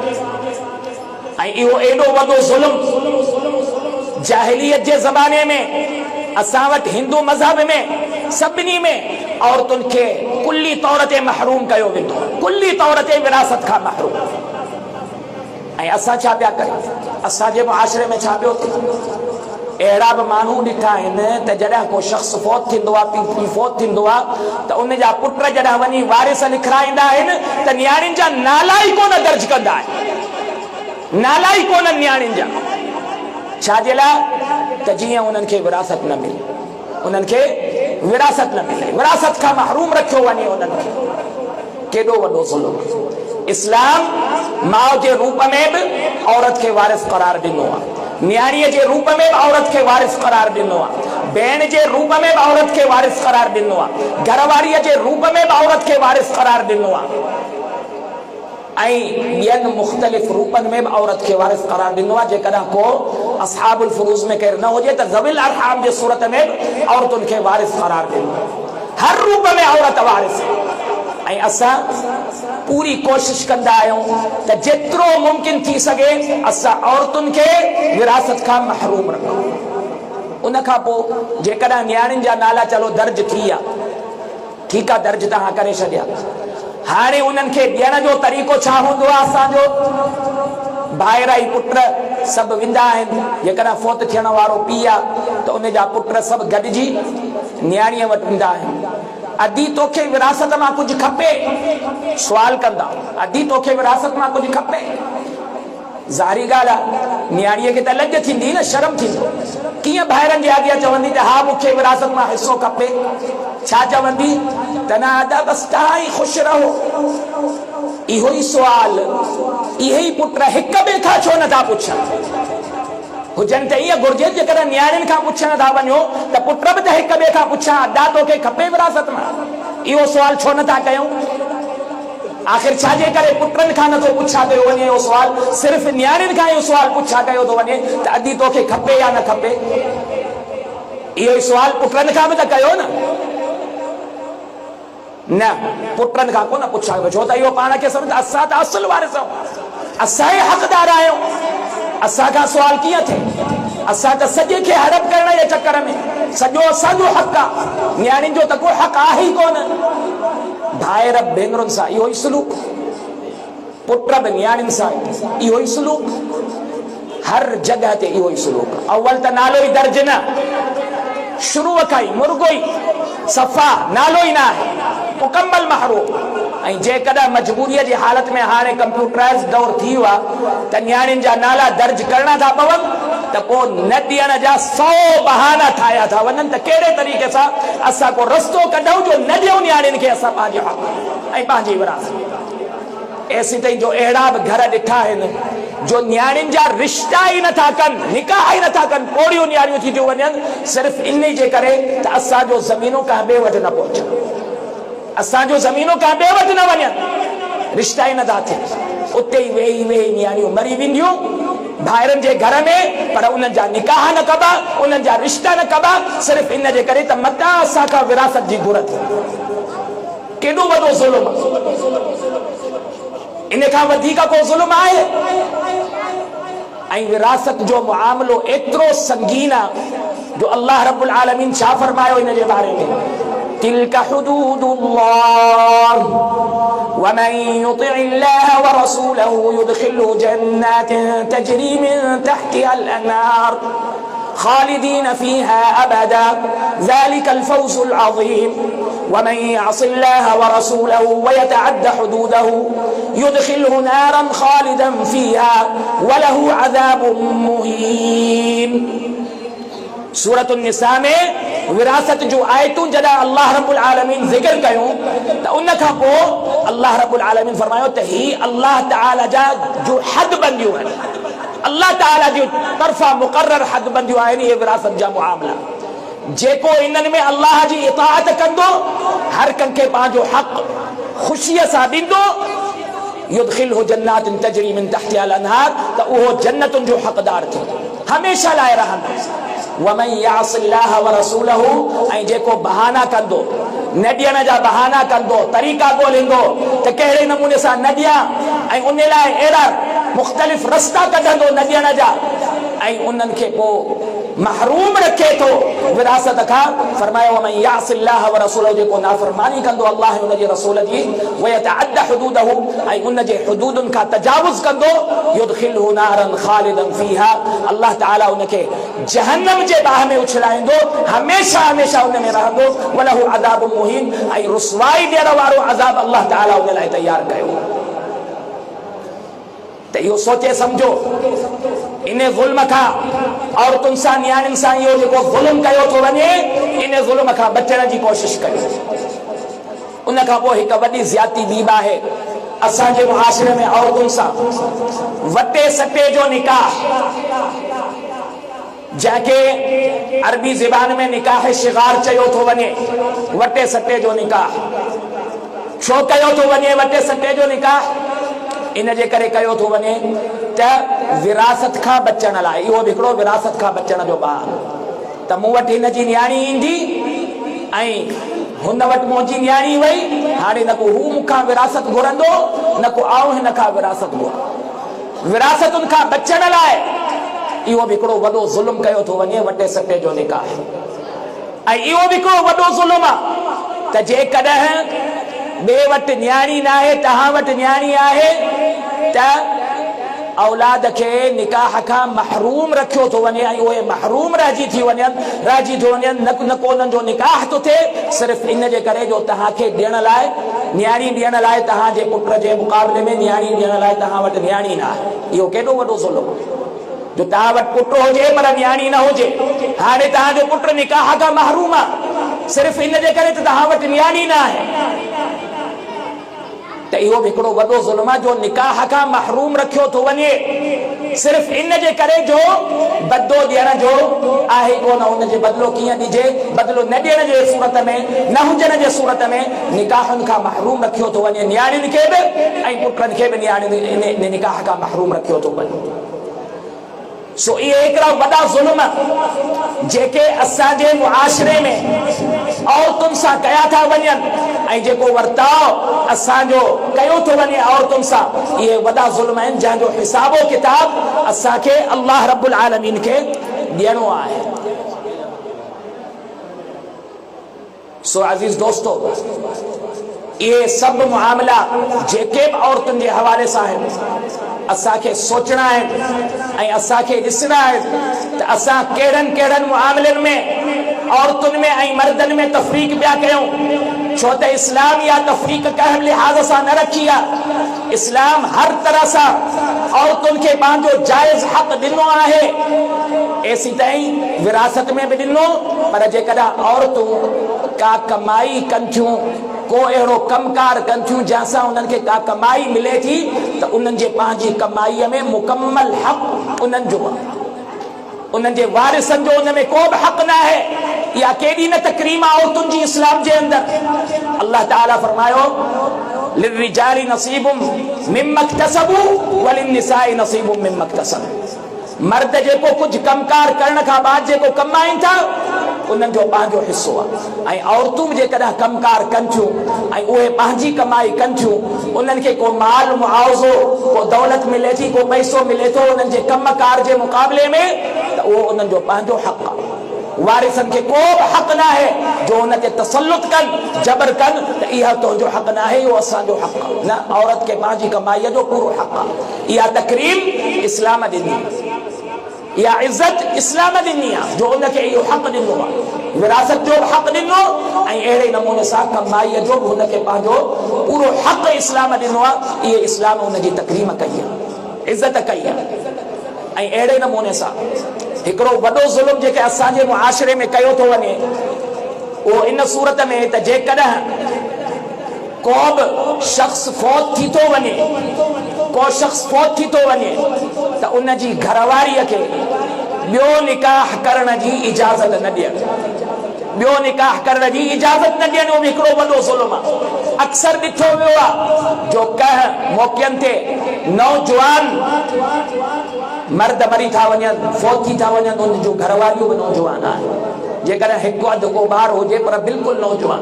ऐं इहो एॾो वॾो ज़ुल्म जाहिलियत जे ज़माने में असां वटि हिंदू मज़हब में सभिनी में औरतुनि खे कुल्ली तौर ते महरूम कयो वेंदो, कुल्ली तौर ते विरासत खां महरूम। ऐं असां छा पिया कयूं? असांजे मुआशरे में छा पियो थिए? अहिड़ा बि माण्हू ॾिठा आहिनि त जॾहिं को शख़्स फौत थींदो आहे, पीउ फौत थींदो आहे, त उन जा पुट जॾहिं वञी वारिस लिखाईंदा आहिनि त न्याणियुनि जा नाला ई कोन दर्ज कंदा आहिनि, नाला ई कोन न्याणियुनि जा। छाजे लाइ? त जीअं उन्हनि खे विरासत न मिले, उन्हनि खे विरासत न मिले, विरासत खां महरूम रखियो वञे उन्हनि खे। केॾो वॾो ज़ुल्म। इस्लाम माउ जे रूप में बि औरत खे वारिस करार ॾिनो आहे, न्याणीअ जे रूप में बि औरत खे वारिस करार ॾिनो आहे, भेण जे रूप में बि औरत खे वारिस करार ॾिनो आहे, घरवारीअ जे रूप में बि औरत खे वारिस करार ॾिनो आहे, ऐं ॿियनि मुख़्तलिफ़ रूपनि में बि औरत खे वारिस करार ॾिनो आहे। जेकॾहिं को असहाबुल फुरूज़ में केरु न हुजे त ज़विल अरहाम जे सूरत में बि औरतुनि खे वारिस करार ॾिनो, हर रूप में औरत वारिस। ऐं असां पूरी कोशिश कंदा आहियूं त जेतिरो मुमकिन थी सघे असां औरतुनि खे विरासत खां महरूम रखूं। उन खां पोइ जेकॾहिं न्याणियुनि जा नाला चलो दर्ज थी विया, ठीकु आहे, दर्ज तव्हां करे छॾिया, हाणे उन्हनि खे ॾियण जो तरीक़ो छा हूंदो आहे? असांजो भाइरा ई पुट सभु वेंदा आहिनि, जेकॾहिं फौत थियण वारो पीउ आहे त उन जा पुट सभु गॾिजी न्याणीअ वटि वेंदा आहिनि। अदी तोखे विरासत मां कुझु खपे? सुवाल कंदा, अदी तोखे विरासत मां कुझु खपे? ज़ाहिरी ॻाल्हि आहे, न्याणीअ खे त लॼ थींदी न, शर्म थींदो। कीअं भाइरनि जे अॻियां चवंदी त हा मूंखे विरासत मां हिसो खपे? छा चवंदी? तना अदा बसि तव्हां ई ख़ुशि रहो। इहो ई सुवाल इहे ई पुट हिक ॿिए खां छो नथा पुछनि? हुजनि त ईअं घुर्जे, जेकॾहिं न्याणियुनि खां पुछण था वञो त पुट बि त हिक ॿिए खां पुछां, अदा तोखे खपे विरासत मां? इहो सुवाल छो नथा कयूं? आख़िर छाजे करे पुटनि खां नथो पुछा कयो वञे इहो सुवाल, सिर्फ़ न्याणियुनि खां इहो सुवाल पुछा कयो थो वञे त अदी तोखे खपे या न खपे? इहो ई सुवाल पुटनि खां बि त कयो न, पुटनि खां कोन पुछा कयो, छो त इहो पाण खे सम्झ असां त असुल वारिस आहियूं, असां ई हक़दार आहियूं। असांखां सुवाल कीअं थिए? असां त सॼे खे हड़प करण जे चकर में सॼो असांजो हक़ आहे, न्याणियुनि जो त को हक़ आहे ई कोन। भाइर भेनरुनि सां इहो ई सलूक, पुट बि न्याणियुनि सां इहो ई सलूक, हर जॻह ते इहो ई सलूक। अव्वल त नालो ई दर्ज न, शुरूअ खां ई मुर्गो ई सफ़ा, नालो ई न आहे, मुकम्मल महरूम। ऐं जेकॾहिं मजबूरीअ जी हालत में हाणे कंप्यूटराइज़ दौर थी वियो आहे त न्याणियुनि जा नाला दर्ज करणा था पवनि, त पोइ न ॾियण जा 100 बहाना ठाहिया था वञनि त कहिड़े तरीक़े सां असां को रस्तो कढूं जो न ॾियूं न्याणियुनि खे असां पंहिंजो हक़ ऐं पंहिंजी विरासत। एसी ताईं जो अहिड़ा बि घर ॾिठा आहिनि जो न्याणियुनि जा रिश्ता ई नथा कनि, निकाह ई नथा कनि, पोड़ियूं न्याणियूं थी थियूं वञनि, सिर्फ़ु इन जे करे त असांजो ज़मीनूं कंहिं ॿिए वटि न पहुचनि, असांजो ज़मीनूं कंहिं ॿिए वटि न वञनि, रिश्ता ई नथा थियनि। उते ई वेही वेही न्याणियूं मरी वेंदियूं भाइरनि जे घर में, पर उन्हनि जा निकाह न कबा, उन्हनि जा रिश्ता न कबा, सिर्फ़ु इन जे करे त मतां असांखां विरासत जी घुर थी। केॾो वॾो ज़ुल्म, इन खां वधीक को ज़ुल्म आहे? ऐं विरासत जो मुआमलो एतिरो संगीन आहे जो अल्लाह रब्बुल आलमीन छा फरमायो इन जे बारे में? तिल्का हुदूदुल्लाह वमन युतिइल्लाह वरसूलहु युदखिलहु जन्नातिन तजरी मिन तहतिहल अन्हार खालिदीन फीहा अबदा ज़ालिकल फौज़ुल अज़ीम वमन यअसिल्लाह वरसूलहु वयतअद्द हुदूदहु युदखिलहु नारन खालिदन फीहा वलहु अज़ाबुन मुहीन। सूरत निसा में विरासत जो आयतूं जॾहिं अल्लाह रब्बुल आलमीन ज़िक्र कयूं त उन खां पोइ अल्लाह रब्बुल आलमीन फरमायो त ही अल्लाह ताला जा जो हद बंदियूं आहिनि, अल्लाह ताला जी तरफ़ां मुक़र्रर हद बंदियूं आहिनि, इहे विरासत जा मुआमला। जेको इन्हनि में अल्लाह जी इताअत कंदो, हर कंहिंखे पंहिंजो हक़ ख़ुशीअ सां ॾींदो, युदखिलहु जन्नातिन तजरी मिन तहतिहल अन्हार, त उहो जन्नतुनि जो हक़दार थींदो, हमेशह लाइ रहंदो। वमन यअसिल्लाह वरसूलहु, ऐं जेको बहाना कंदो, न ॾियण जा बहाना कंदो, तरीक़ा ॻोल्हींदो त कहिड़े नमूने सां न ॾियां, ऐं उन लाइ अहिड़ा मुख़्तलिफ़ रस्ता कढंदो न ॾियण जा, ऐं उन्हनि खे पोइ महरूम रखे तो विरासत का। फरमाया वमन यासिल्लाह व रसूलहु, जेको नाफरमानी कंदो अल्लाह उन जे रसूल जी, व यतअद्दा हुदूदहु, ऐं उन जे हुदूदन का तजावुज़ कंदो, युदखिलहु नारन खालिदन फीहा, अल्लाह ताला उनके जहन्नम जे बाह में उछलाईंदो, हमेशा हमेशा उन में रहंदो। वलहु अज़ाबुन मुहीन, ऐं रुसवाई ॾियण वारो अज़ाब अल्लाह ताला उन लाइ तैयार कयो। तो यो सोचे समझो, इन्हें ज़ुल्म का औरतुनि सां नियाणियुनि सां इहो जेको ज़ुल्म कयो थो वञे, इन ज़ुल्म खां बचण जी कोशिश कयो। उन खां पोइ हिकु वॾी ज़्यादती ॿी आहे असांजे मुआशिरे में औरतुनि सां वटे सटे जो निकाह, जंहिंखे अरबी ज़बान में निकाह शिगार चयो थो वञे। वटे सटे जो निकाह छो कयो थो वञे? वटे सटे जो निकाह इन जे करे कयो थो वञे त विरासत खां बचण लाइ। इहो हिकिड़ो विरासत खां बचण जो ॿारु, त मूं वटि हिन जी नियाणी ईंदी ऐं हुन वटि मुंहिंजी नियाणी वई, हाणे न को हू मूंखां विरासत घुरंदो, न को आऊं हिन खां विरासत घुरां। विरासतुनि खां बचण लाइ इहो बि हिकिड़ो वॾो ज़ुल्म कयो थो वञे, वटे सटे जो निकाह। ऐं इहो बि हिकिड़ो वॾो ज़ुल्म आहे त जेकॾहिं ॿिए वटि नियाणी न आहे, तव्हां वटि नियाणी आहे, त औलाद खे निकाह खां महरूम रखियो थो वञे, ऐं उहे महरूम रहिजी वञनि, न को उन्हनि जो निकाह थो थिए, सिर्फ़ु इन जे करे जो तव्हांखे ॾियण लाइ, नियाणी ॾियण लाइ, तव्हांजे पुट जे मुक़ाबले में नियाणी ॾियण लाइ तव्हां वटि नियाणी न आहे। इहो केॾो वॾो ज़ुल्म जो तव्हां वटि पुट हुजे पर नियाणी न हुजे। हाणे तव्हांजो पुट निकाह खां महरूम आहे, सिर्फ़ु इन जे करे त तव्हां वटि नियाणी न आहे। त इहो बि हिकिड़ो वॾो ज़ुल्म आहे जो निकाह खां महरूम रखियो थो वञे, सिर्फ़ु इन जे करे जो बदलो ॾियण जो आहे कोन। उन जे बदिलो कीअं ॾिजे? बदिलो न ॾियण जे सूरत में, न हुजण जे सूरत में निकाहनि खां महरूम रखियो थो वञे, नियाणियुनि खे बि ऐं पुटनि खे बि नियाणियुनि निकाह खां महरूम रखियो थो वञे। सो इहे हिकिड़ा वॾा ज़ुल्म जेके असांजे मुआशिरे में औरतुनि सां कया था वञनि, ऐं जेको वर्ताव असांजो कयो थो वञे औरतुनि सां, इहे वॾा ज़ुल्म आहिनि जंहिंजो हिसाबो किताब असांखे अल्लाह रब्बुल आलमीन खे ॾियणो आहे। सो अज़ीज़ दोस्तो, इहे सभु मामला जेके बि औरतुनि जे हवाले सां आहिनि, असांखे सोचणा आहिनि ऐं असांखे ॾिसणा आहिनि त असां कहिड़नि कहिड़नि मामलनि में औरतुनि में ऐं मर्दनि में तफ़रीक़ पिया कयूं। छो त इस्लाम इहा तफ़रीक़ कंहिं लिहाज़ सां न रखी आहे। इस्लाम हर तरह सां औरतुनि खे पंहिंजो जाइज़ हक़ ॾिनो आहे। एसी ताईं विरासत में बि ॾिनो, पर जेकॾहिं औरतूं का कमाई कनि थियूं, को अहिड़ो कमकार कनि थियूं जंहिंसां उन्हनि खे का कमाई मिले थी, त उन्हनि जे पंहिंजी कमाईअ में मुकम्मल हक़ उन्हनि जो आहे। उन्हनि जे वारिसनि जो उन में को बि हक़ न आहे। इहा केॾी न तकरीम आहे औरतुनि जी इस्लाम जे अंदरि। अल्लाह ताला फरमायो लिर्रिजालि नसीबुम मिम्मा इक्तसबू वलिन्निसाइ नसीबुम मिम्मा इक्तसबू। मर्द जेको कुछ कमकार करण खां बाद जेको कमाइनि था, उन्हनि जो पंहिंजो हिस्सो आहे। ऐं औरतूं बि जेकॾहिं कमकार कनि थियूं ऐं उहे पंहिंजी कमाई कनि थियूं, उन्हनि खे को माल मुआवज़ो, को दौलत मिले थी, को पैसो मिले थो उन्हनि जे कमकार जे मुक़ाबले में, त उहो उन्हनि जो पंहिंजो हक़ आहे। वारिसनि खे को बि हक़ न आहे जो उन ते तसल्लुत कनि, जबर कनि त इहा तुंहिंजो हक़ न आहे, इहो असांजो हक़ आहे। न, औरत खे पंहिंजी कमाईअ जो पूरो हक़ आहे। इहा तकरीम इस्लाम ॾिनी, इहा इज़त इस्लाम ॾिनी आहे जो उनखे इहो हक़ ॾिनो आहे। विरासत जो बि हक़ ॾिनो ऐं अहिड़े नमूने सां कमाईअ जो बि हुनखे पंहिंजो पूरो हक़ इस्लाम ॾिनो आहे। इहे इस्लाम हुनजी तकरीम कई आहे, इज़त कई आहे। ऐं अहिड़े नमूने सां हिकिड़ो वॾो ज़ुल्म जेके असांजे मुआशिरे में कयो थो वञे, उहो इन सूरत में त जेकॾहिं को बि शख़्स फौत थी थो वञे, को शख़्स फौत थी थो वञे, त उन जी घरवारीअ खे ॿियो निकाह करण जी इजाज़त न ॾियणु, ॿियो निकाह करण जी इजाज़त न ॾियणु, उहो हिकिड़ो वॾो ज़ुल्म आहे। अक्सर ॾिठो वियो आहे जो कंहिं मौक़नि ते नौजवान मर्द मरी था वञनि, फौत थी था वञनि, उनजूं घरवारियूं बि नौजवान आहिनि। जेकॾहिं हिकु अधु को ॿार हुजे पर बिल्कुलु नौजवान,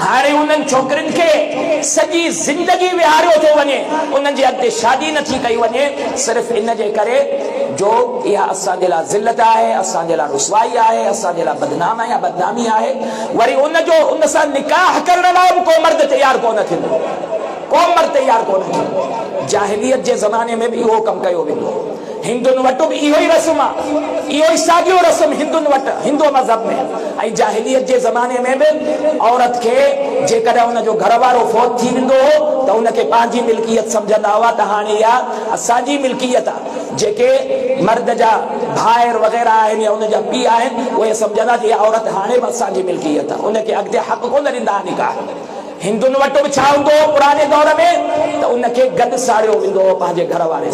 हाणे उन्हनि छोकिरियुनि खे सॼी ज़िंदगी विहारियो थो वञे, उन्हनि जे अॻिते शादी नथी कई वञे, सिर्फ़ु इन जे करे जो इहा असांजे लाइ ज़िल्लत आहे, असांजे लाइ रुसवाई आहे, असांजे लाइ बदनामी आहे। वरी उन सां निकाह करण लाइ बि को मर्द तयारु कोन थींदो, को मर्द तयारु कोन थींदो। जाहिलियत जे ज़माने में बि इहो कमु कयो वेंदो। हिंदुनि वटि बि इहो ई रस्म आहे, इहो ई साॻियो रस्म हिंदुनि वटि, हिंदू मज़हब में। ऐं जाहिलियत जे ज़माने में बि औरत खे जेकॾहिं हुनजो घर वारो फ़ौत थी वेंदो हो त हुनखे पंहिंजी मिल्कियत सम्झंदा हुआ त हाणे इहा असांजी मिल्कियत आहे। जेके मर्द जा भाइर वग़ैरह आहिनि या हुनजा पीउ आहिनि उहे सम्झंदा त इहा औरत हाणे बि असांजी मिल्कियत आहे, हुनखे अॻिते हक़ कोन ॾींदा निकाह। हिंदुनि वटि बि छा हूंदो हो पुराणे दौर में त उनखे गॾु साड़ियो वेंदो हो पंहिंजे घर वारे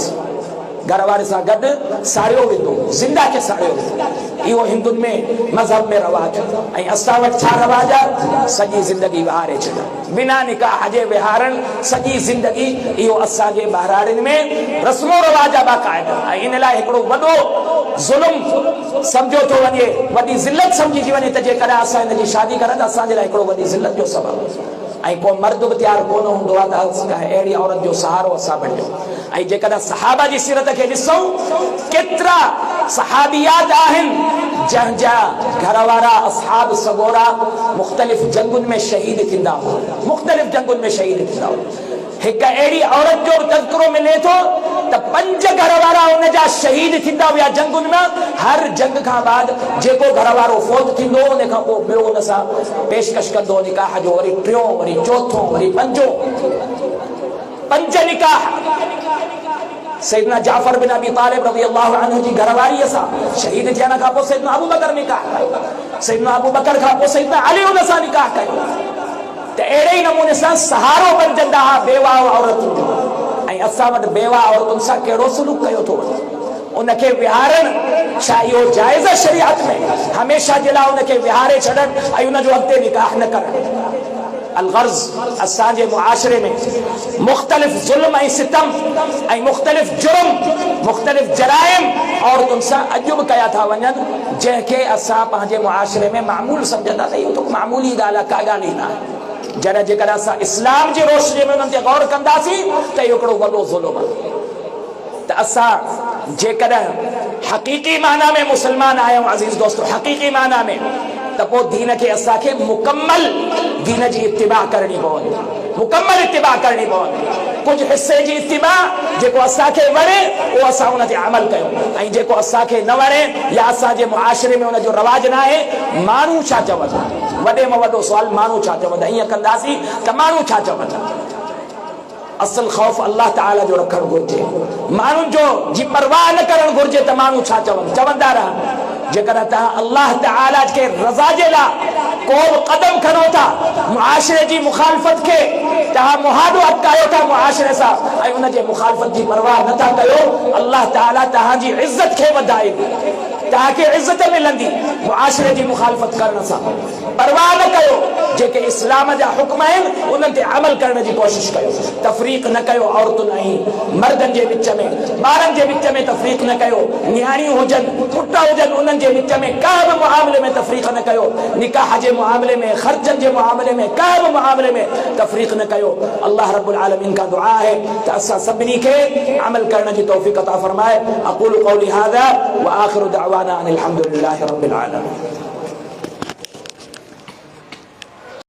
सां गॾु साड़ियो वेंदो, ज़िंदा खे साड़ियो वेंदो। इहो हिंदुनि में मज़हब में रवाज। ऐं असां वटि छा रवाज आहे? सॼी ज़िंदगी विहारे छॾियो, बिना निकाह जे विहारण सॼी ज़िंदगी। इहो असांजे ॿाहिराड़ियुनि में रस्मो रवाज आहे बाक़ाइदा। ऐं इन लाइ हिकिड़ो वॾो ज़ुल्म सम्झो थो वञे, वॾी ज़िल्लत सम्झी वञे त जेकॾहिं असां हिन जी शादी करण त असांजे लाइ हिकिड़ो वॾी ज़िल्लत जो सबबु। ऐं को मर्द बि तयारु कोन हूंदो आहे त अहिड़ी औरत जो सहारो असां बणिजो। ऐं जेकॾहिं सहाबा जी सीरत खे ॾिसूं, केतिरा सहाबियात आहिनि जंहिंजा घर वारा असहाब सगोरा मुख़्तलिफ़ जंगुनि में शहीद थींदा हुआ, मुख़्तलिफ़ जंगुनि में शहीद थींदा हुआ। हिकु अहिड़ी औरत जो तज़किरो मिले थो त 5 घर वारा हुनजा शहीद थींदा हुआ जंगुनि में। हर जंग खां बाद जेको घर वारो फ़ौत थींदो उन खां पोइ ॿियो हुन सां पेशकश कंदो निकाह जो, वरी टियों, वरी चौथों, वरी पंजों, 5 निकाह। सैयदना जाफर बिन अबी तालिब रज़ियल्लाहु अन्हु जी घरवारीअ सां शहीद थियण खां पोइ सैयदना अबू बकर निकाह कयो, सैयदना अबू बकर खां पोइ सैयदना अली हुन सां निकाह कयो। त अहिड़े ई नमूने सां सहारो बणजंदा हुआ बेवा औरतुनि जो। ऐं असां वटि बेवा औरतुनि सां कहिड़ो सलूक कयो थो वञे? उनखे विहारण छा इहो जाइज़ आहे शरीयत में? हमेशह जे लाइ उनखे विहारे छॾनि ऐं उनजो अॻिते निकाह न करणु। अलगर्ज़ असांजे मुआशरे में मुख़्तलिफ़ ज़ुल्म ऐं सितम ऐं मुख़्तलिफ़ जुर्म, मुख़्तलिफ़ जराइम औरतुनि सां अॼु बि कया था वञनि, जंहिंखे असां पंहिंजे मुआशरे में मामूल सम्झंदा त इहो त मामूली ॻाल्हि आहे, का ॻाल्हि ई न आहे। जॾहिं जेकॾहिं असां इस्लाम जी रोशनी में उन्हनि ते गौर कंदासीं त इहो हिकिड़ो वॾो ज़ुल्म आहे। त असां जेकॾहिं हक़ीक़ी माना में मुस्लमान आहियूं अज़ीज़ दोस्तो, हक़ीक़ी माना में, त पोइ दीन खे असांखे मुकम्मल दीन जी इत्तिबा करणी पवंदी, मुकम्मल इत्तिबा करणी पवंदी। कुझु हिस्से जी इत्तिबा जेको असांखे वणे उहो असां उन ते अमल कयूं, ऐं जेको असांखे न वणे या असांजे मुआशरे में उनजो रवाज न आहे, माण्हू छा चवंदा? वॾे में वॾो सुवाल, माण्हू छा चवंदा? ईअं कंदासीं त माण्हू छा चवंदा? असल ख़ौफ़ अल्लाह ताला जो रखणु घुरिजे, माण्हुनि जो जी परवाह न करणु घुरिजे त माण्हू छा चवंदा रहनि। जेकॾहिं तव्हां अल्लाह ताला खे रज़ा जे लाइ को बि क़दम खणो था, मुआशरे जी मुखालफ़त खे तव्हां मुहादो अटकायो था मुआशरे सां ऐं उनजे मुखालफ़त जी परवाह नथा कयो, अल्लाह ताला तव्हांजी इज़त खे वधाईंदी, तव्हांखे इज़त मिलंदी मुआशरे जी मुखालफ़त करण सां। परवाह न कयो, जेके इस्लाम जा हुक्म आहिनि उन्हनि ते अमल करण जी कोशिश कयो। तफ़रीक़ न कयो औरतुनि ऐं मर्दनि जे विच में, ॿारनि जे विच में तफ़रीक़ न कयो, नियाणियूं हुजनि, पुट हुजनि, उन्हनि जे विच में का बि मुआमले में तफ़रीक़ न कयो। निकाह जे मुआमले में, ख़र्चनि जे मुआमले में, का बि मुआमले में तफ़रीक़ न कयो। अल्लाह रब्बुल आलमीन का दुआ है त असां सभिनी खे अमल करण जी तौफ़ीक़ अता फ़रमाए। अक़ूलु क़ौली हाज़ा व आख़िरु दअवाना अनिल हम्दुलिल्लाहि रब्बिल आलमीन।